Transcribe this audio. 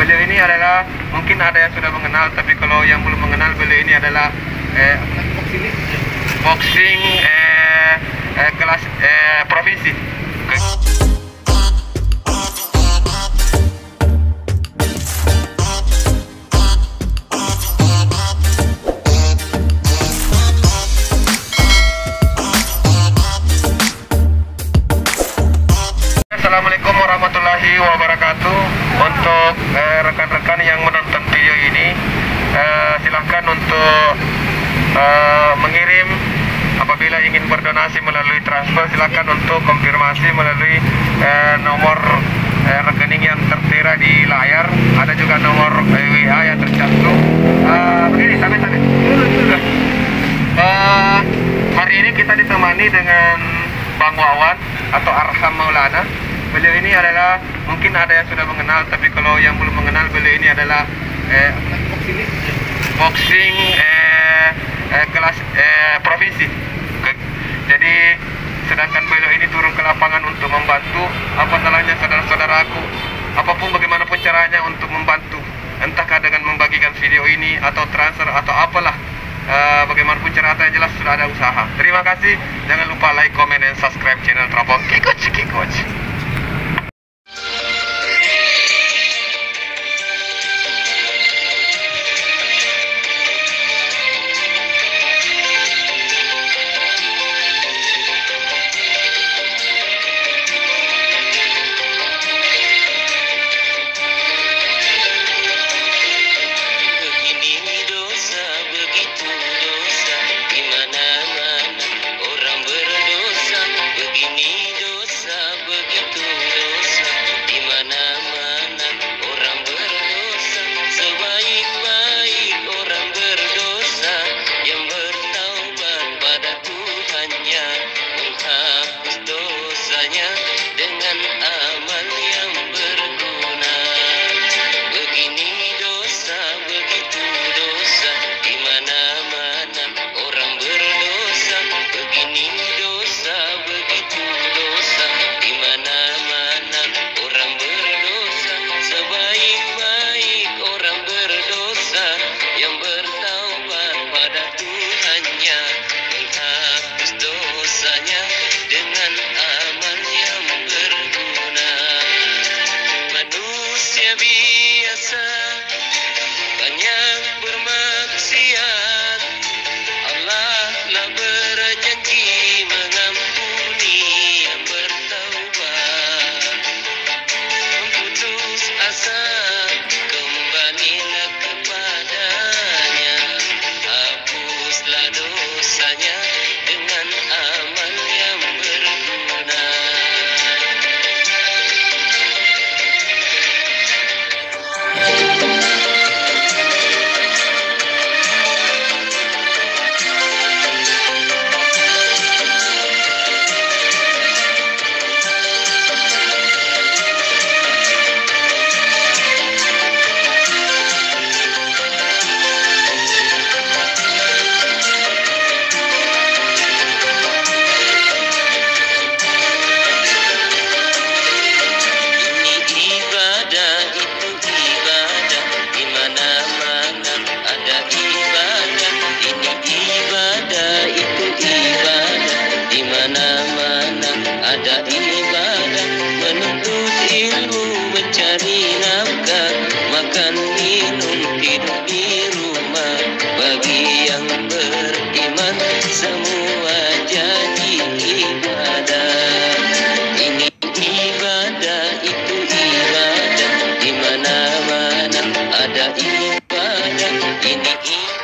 Beliau ini adalah, mungkin ada yang sudah mengenal, tapi kalau yang belum mengenal, beliau ini adalah boxing kelas provinsi. Assalamualaikum warahmatullahi wabarakatuh. Untuk rekan-rekan yang menonton video ini, silahkan untuk mengirim. Apabila ingin berdonasi melalui transfer, silakan untuk konfirmasi melalui nomor rekening yang tertera di layar. Ada juga nomor WA yang tercantum. Begini, sampai. Hari ini kita ditemani dengan Bang Wawan atau Arham Maulana. Beliau ini adalah, mungkin ada yang sudah mengenal, tapi kalau yang belum mengenal, beliau ini adalah boxing kelas provinsi. Jadi sedangkan beliau ini turun ke lapangan untuk membantu, apa salahnya saudara-saudaraku, apapun bagaimanapun caranya untuk membantu, entahkah dengan membagikan video ini atau transfer atau apalah, bagaimanapun cara, yang jelas sudah ada usaha. Terima kasih. Jangan lupa like, comment, dan subscribe channel Trabok Kikoch. Dengan amal yang berguna. Begini dosa, begitu dosa, di mana-mana orang berdosa. Begini dosa, begitu dosa, di mana-mana orang berdosa. Sebaik-baik orang berdosa yang bertaubat pada Tuhannya, menghapus dosanya dengan amal yang berguna. Manusia biasa banyak bermaksiat, Allah lah berjanji mengampuni yang bertaubat. Putus asa, kembalilah kepadanya, hapuslah dosanya dengan amal yang berguna. Ada ibadah, menuntut ilmu, mencari nafkah, makan minum, hidup di rumah. Bagi yang beriman semua jadi ibadah. Ini ibadah, itu ibadah, di mana-mana ada ibadah. Ini ibadah.